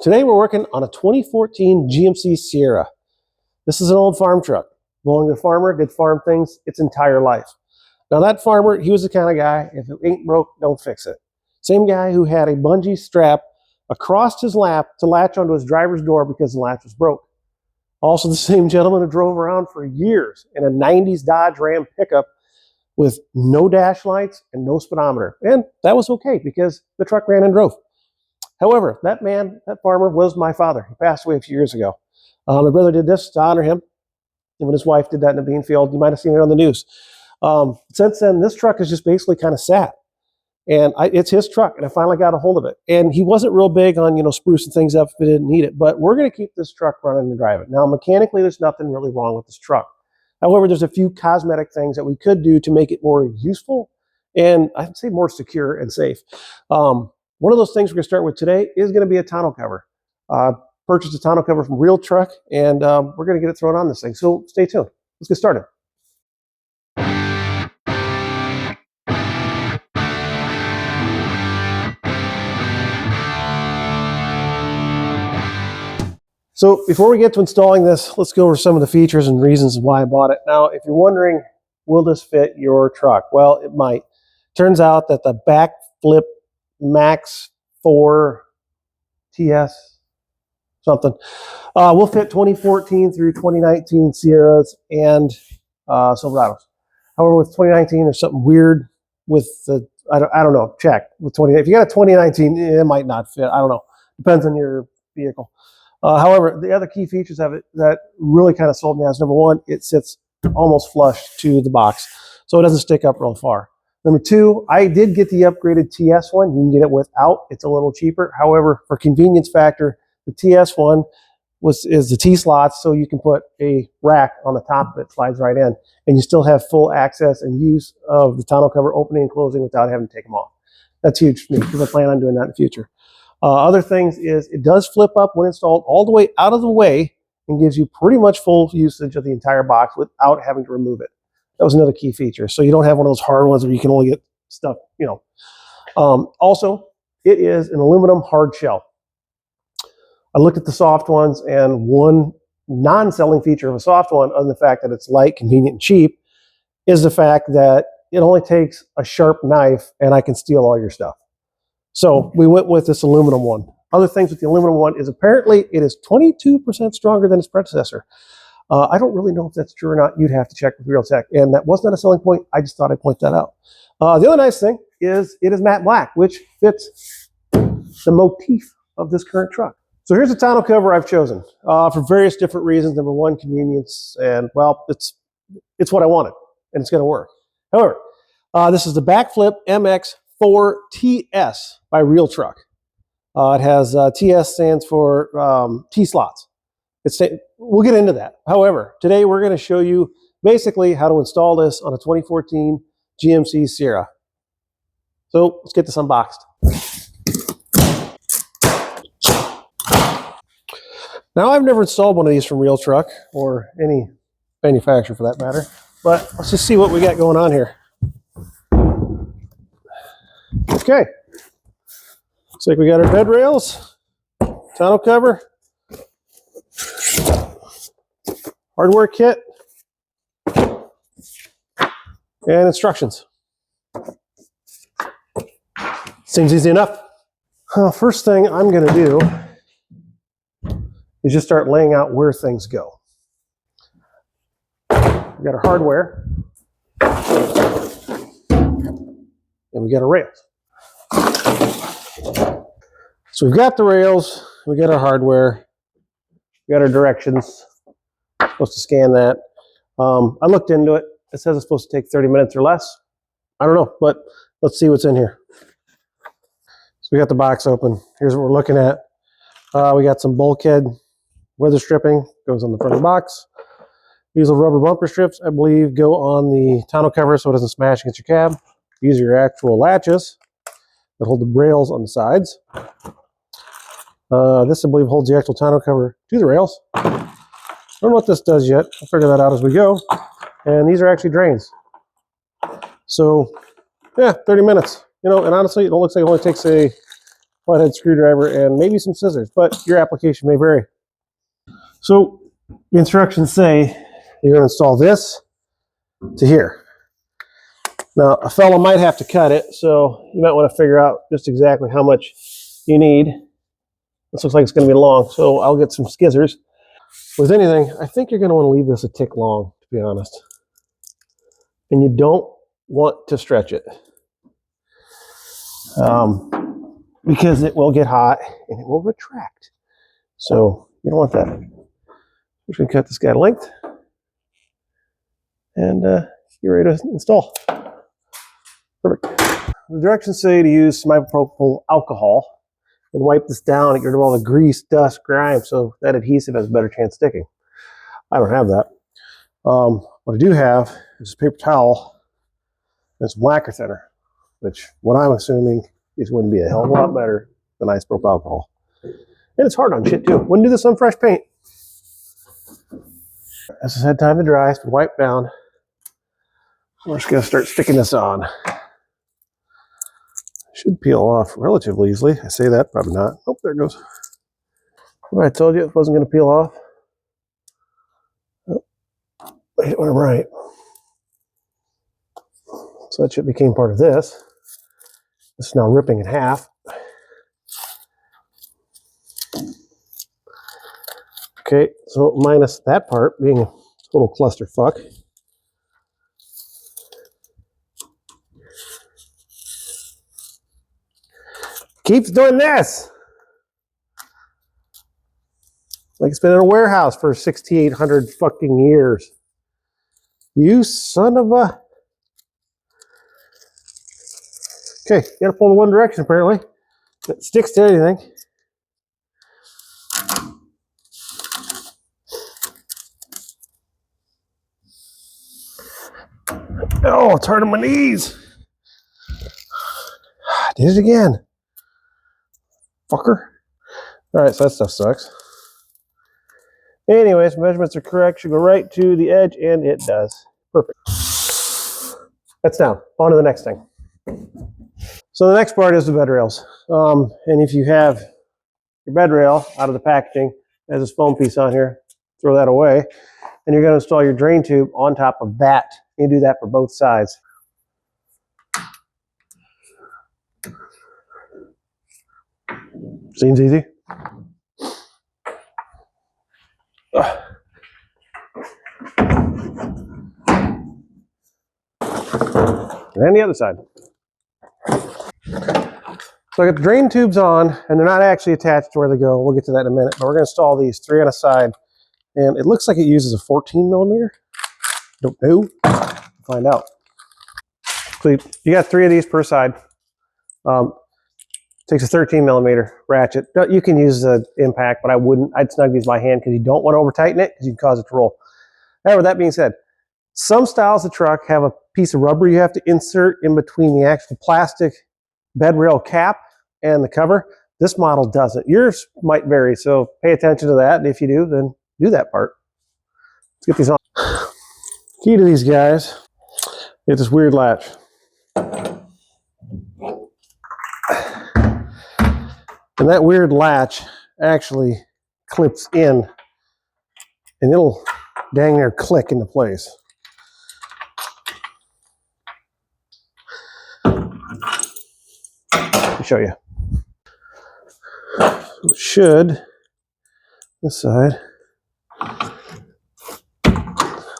Today we're working on a 2014 GMC Sierra. This is an old farm truck. Belonged to a farmer, did farm things its entire life. Now that farmer, he was the kind of guy, if it ain't broke, don't fix it. Same guy who had a bungee strap across his lap to latch onto his driver's door because the latch was broke. Also the same gentleman who drove around for years in a 90s Dodge Ram pickup with no dash lights and no speedometer. And that was okay because the truck ran and drove. However, that farmer was my father. He passed away a few years ago. My brother did this to honor him. And when his wife did that in the bean field, you might have seen it on the news. Since then, this truck is just basically kind of sat. And it's his truck, and I finally got a hold of it. And he wasn't real big on, sprucing things up if it didn't need it. But we're going to keep this truck running and drive it. Now, mechanically, there's nothing really wrong with this truck. However, there's a few cosmetic things that we could do to make it more useful and I'd say more secure and safe. One of those things we're going to start with today is going to be a tonneau cover. Purchased a tonneau cover from Real Truck, and we're going to get it thrown on this thing. So stay tuned. Let's get started. So before we get to installing this, let's go over some of the features and reasons why I bought it. Now, if you're wondering, will this fit your truck? Well, it might. Turns out that the BakFlip MX4 TS something will fit 2014 through 2019 Sierras and Silverados. However, with 2019, there's something weird with the, I don't know, check with 20. If you got a 2019, it might not fit. I don't know. Depends on your vehicle. However, the other key features of it that really kind of sold me as number one, it sits almost flush to the box, so it doesn't stick up real far. Number two, I did get the upgraded TS one. You can get it without. It's a little cheaper. However, for convenience factor, the TS one is the T-slots, so you can put a rack on the top that slides right in, and you still have full access and use of the tonneau cover opening and closing without having to take them off. That's huge for me because I plan on doing that in the future. Other things is it does flip up when installed all the way out of the way and gives you pretty much full usage of the entire box without having to remove it. That was another key feature. So you don't have one of those hard ones where you can only get stuff, Also, it is an aluminum hard shell. I looked at the soft ones, and one non-selling feature of a soft one, other than the fact that it's light, convenient, and cheap, is the fact that it only takes a sharp knife and I can steal all your stuff. So we went with this aluminum one. Other things with the aluminum one is apparently it is 22% stronger than its predecessor. I don't really know if that's true or not. You'd have to check with Real Tech. And that was not a selling point. I just thought I'd point that out. The other nice thing is it is matte black, which fits the motif of this current truck. So here's the tonneau cover I've chosen for various different reasons. Number one, convenience, and well, it's what I wanted, and it's going to work. However, this is the BakFlip MX4 TS by Real Truck. It has TS stands for T-slots. We'll get into that. However, today we're going to show you basically how to install this on a 2014 GMC Sierra. So let's get this unboxed. Now, I've never installed one of these from Real Truck or any manufacturer for that matter, but let's just see what we got going on here. Okay, looks like we got our bed rails, tonneau cover, hardware kit, and instructions. Seems easy enough. First thing I'm going to do is just start laying out where things go. We got our hardware, and we got our rails. So we've got the rails, we got our hardware, we got our directions. Supposed to scan that. I looked into it. It says it's supposed to take 30 minutes or less. I don't know, but let's see what's in here. So we got the box open. Here's what we're looking at. We got some Bulkhead weather stripping, goes on the front of the box. These little rubber bumper strips, I believe, go on the tonneau cover so it doesn't smash against your cab. These are your actual latches that hold the rails on the sides. This, I believe, holds the actual tonneau cover to the rails. I don't know what this does yet. I'll figure that out as we go. And these are actually drains. So, yeah, 30 minutes. And honestly, it looks like it only takes a flathead screwdriver, and maybe some scissors, but your application may vary. So the instructions say you're going to install this to here. Now, a fella might have to cut it, so you might want to figure out just exactly how much you need. This looks like it's going to be long, so I'll get some scissors. With anything, I think you're going to want to leave this a tick long, to be honest. And you don't want to stretch it. Because it will get hot and it will retract. So you don't want that. We're going to cut this guy to length. And you're ready to install. Perfect. The directions say to use isopropyl alcohol and wipe this down and get rid of all the grease, dust, grime, so that adhesive has a better chance of sticking. I don't have that. What I do have is a paper towel and some lacquer thinner, which what I'm assuming is going to be a hell of a lot better than isopropyl alcohol. And it's hard on shit too. Wouldn't do this on fresh paint. As it's had time to dry, it's been wiped down. We're just going to start sticking this on. Should peel off relatively easily. I say that, probably not. Oh, there it goes. Well, I told you it wasn't going to peel off. Oh, I hit when I'm right. So that shit became part of this. This is now ripping in half. Okay, so minus that part being a total clusterfuck. Keeps doing this. Like it's been in a warehouse for 6,800 fucking years. You son of a... Okay, you gotta pull in one direction apparently. It sticks to anything. Oh, it's hard on my knees. I did it again. Fucker. Alright, so that stuff sucks. Anyways, measurements are correct. Should go right to the edge, and it does. Perfect. That's down. On to the next thing. So the next part is the bed rails. And if you have your bed rail out of the packaging, there's this foam piece on here, throw that away. And you're going to install your drain tube on top of that. You do that for both sides. Seems easy. And then the other side. So I got the drain tubes on, and they're not actually attached to where they go. We'll get to that in a minute. But we're going to install these 3 on a side. And it looks like it uses a 14 millimeter. Don't know. Find out. So you got 3 of these per side. Takes a 13 millimeter ratchet. You can use the impact, but I wouldn't. I'd snug these by hand because you don't want to over tighten it because you can cause it to roll. However, that being said, some styles of truck have a piece of rubber you have to insert in between the actual plastic bed rail cap and the cover. This model doesn't. Yours might vary, so pay attention to that. And if you do, then do that part. Let's get these on. Key to these guys, get this weird latch. And that weird latch actually clips in, and it'll dang near click into place. Let me show you. So it should, this side,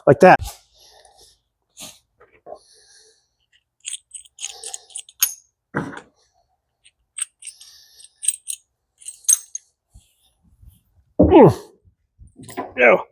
like that. No.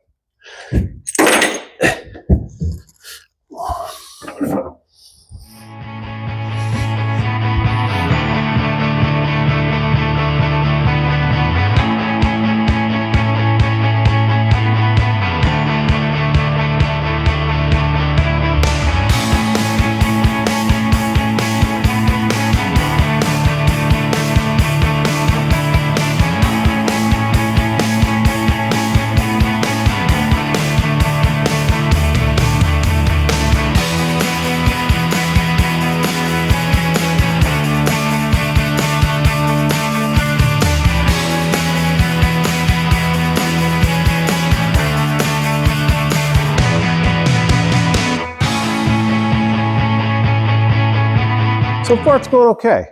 So far it's going okay.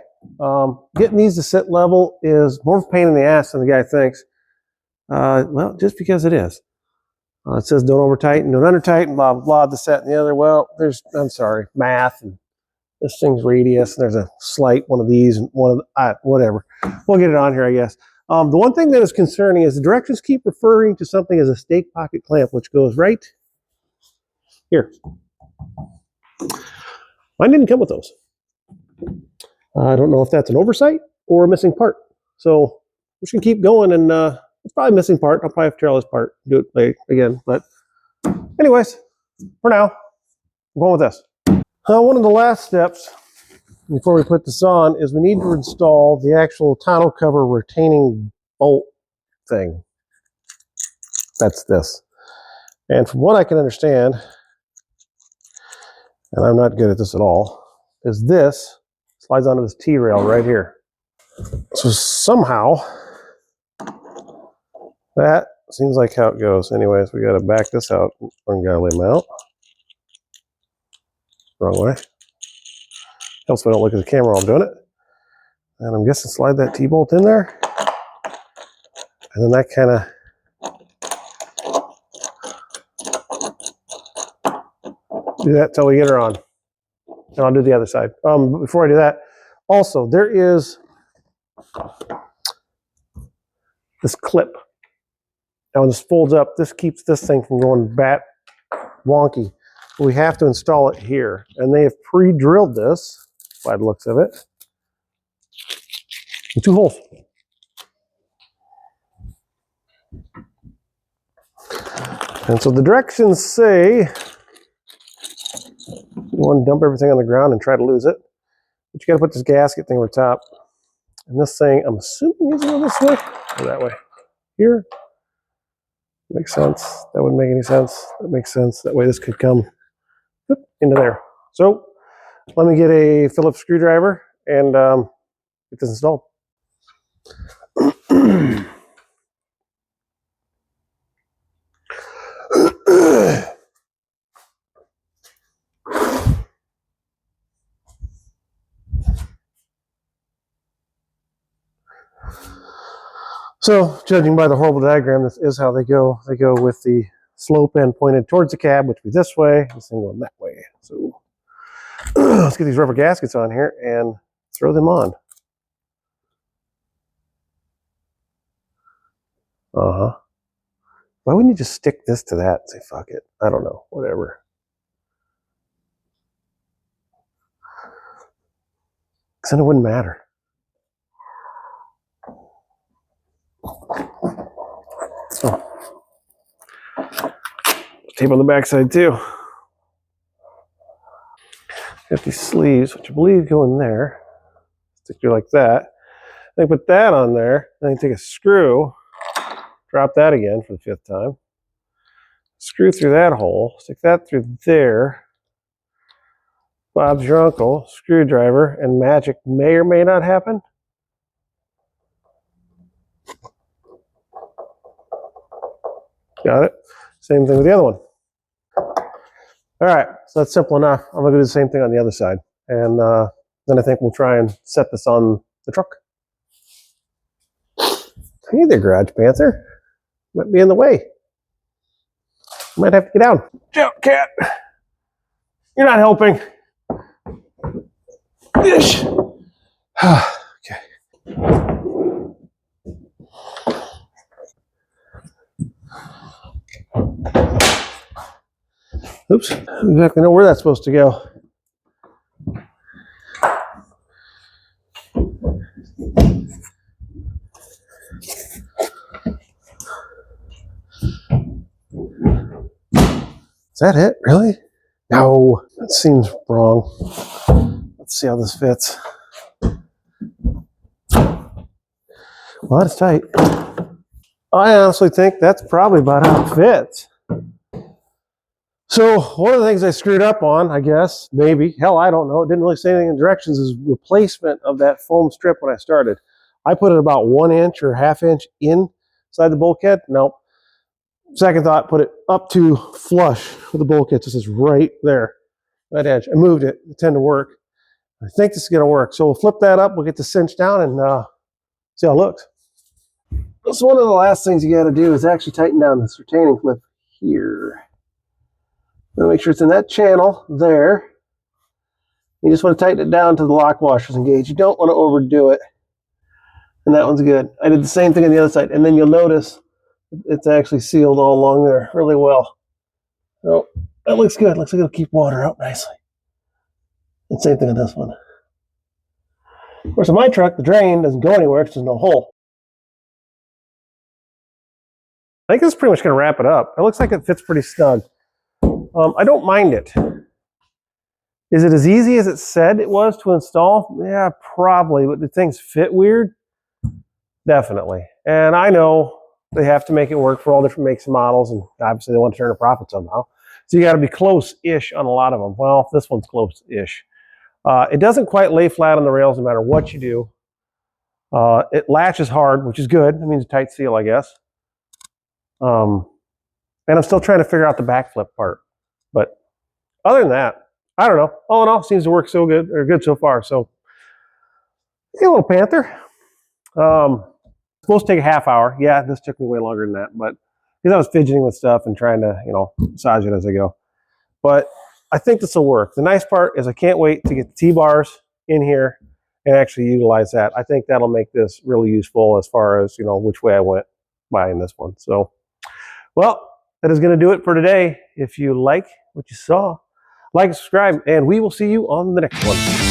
Getting these to sit level is more of a pain in the ass than the guy thinks. Well, just because it is. It says don't over tighten, don't under tighten, blah, blah, blah, this, that, and the other. Well, I'm sorry, math, and this thing's radius, and there's a slight one of these, and one of the, whatever. We'll get it on here, I guess. The one thing that is concerning is the directions keep referring to something as a stake pocket clamp, which goes right here. Mine didn't come with those. I don't know if that's an oversight or a missing part. So we're just gonna keep going, and it's probably a missing part. I'll probably have to tear this part, do it later again. But anyways, for now, I'm going with this. One of the last steps before we put this on is we need to install the actual tonneau cover retaining bolt thing. That's this. And from what I can understand, and I'm not good at this at all, is this slides onto this T-rail right here. So somehow, that seems like how it goes. Anyways, we got to back this out. I'm going to lay them out. Wrong way. Helps if I don't look at the camera while I'm doing it. And I'm guessing slide that T-bolt in there. And then that kind of do that till we get her on. And I'll do the other side. Before I do that, also there is this clip. Now when this folds up, this keeps this thing from going bat wonky. We have to install it here. And they have pre-drilled this, by the looks of it, with 2 holes. And so the directions say you want to dump everything on the ground and try to lose it. But you got to put this gasket thing over top. And this thing, I'm assuming is going this way or that way. Here. Makes sense. That wouldn't make any sense. That makes sense. That way this could come into there. So let me get a Phillips screwdriver and get this installed. So, judging by the horrible diagram, this is how they go. They go with the slope end pointed towards the cab, which would be this way, this thing going that way. So, let's get these rubber gaskets on here and throw them on. Why wouldn't you just stick this to that and say, fuck it? I don't know, whatever. Because then it wouldn't matter. Oh. Tape on the backside too. Got these sleeves, which I believe go in there. Stick through like that. Then put that on there. Then take a screw, drop that again for the 5th time. Screw through that hole, stick that through there. Bob's your uncle, screwdriver, and magic may or may not happen. Got it? Same thing with the other one. All right, so that's simple enough. I'm gonna do the same thing on the other side. And then I think we'll try and set this on the truck. Hey there, Garage Panther. Might be in the way. Might have to get down. Jump, cat. You're not helping. Ish. Okay. Oops. I don't exactly know where that's supposed to go. Is that it? Really? No, that seems wrong. Let's see how this fits. Well, that's tight. I honestly think that's probably about how it fits. So one of the things I screwed up on, I guess, maybe, hell, I don't know, it didn't really say anything in directions, is replacement of that foam strip when I started. I put it about 1 inch or ½ inch inside the bulkhead. Nope. Second thought, put it up to flush with the bulkhead. Just is right there, that edge. I moved it. It tended to work. I think this is going to work. So we'll flip that up. We'll get the cinch down and see how it looks. So one of the last things you got to do is actually tighten down this retaining clip here. Make sure it's in that channel there. You just want to tighten it down to the lock washers engaged. You don't want to overdo it. And that one's good. I did the same thing on the other side. And then you'll notice it's actually sealed all along there really well. So that looks good. Looks like it'll keep water out nicely. And same thing on this one. Of course, in my truck, the drain doesn't go anywhere because there's no hole. I think this is pretty much going to wrap it up. It looks like it fits pretty snug. I don't mind it. Is it as easy as it said it was to install? Yeah, probably. But do things fit weird? Definitely. And I know they have to make it work for all different makes and models, and obviously they want to turn a profit somehow. So you got to be close-ish on a lot of them. Well, this one's close-ish. It doesn't quite lay flat on the rails no matter what you do. It latches hard, which is good. It means a tight seal, I guess. And I'm still trying to figure out the backflip part. But other than that, I don't know. All in all, it seems to work so good, or good so far. So, hey, little Panther. Supposed to take a half hour. Yeah, this took me way longer than that, but because I was fidgeting with stuff and trying to, massage it as I go. But I think this will work. The nice part is I can't wait to get the T-bars in here and actually utilize that. I think that'll make this really useful as far as, which way I went buying this one. So, well, that is going to do it for today. If you like what you saw, like and subscribe, and we will see you on the next one.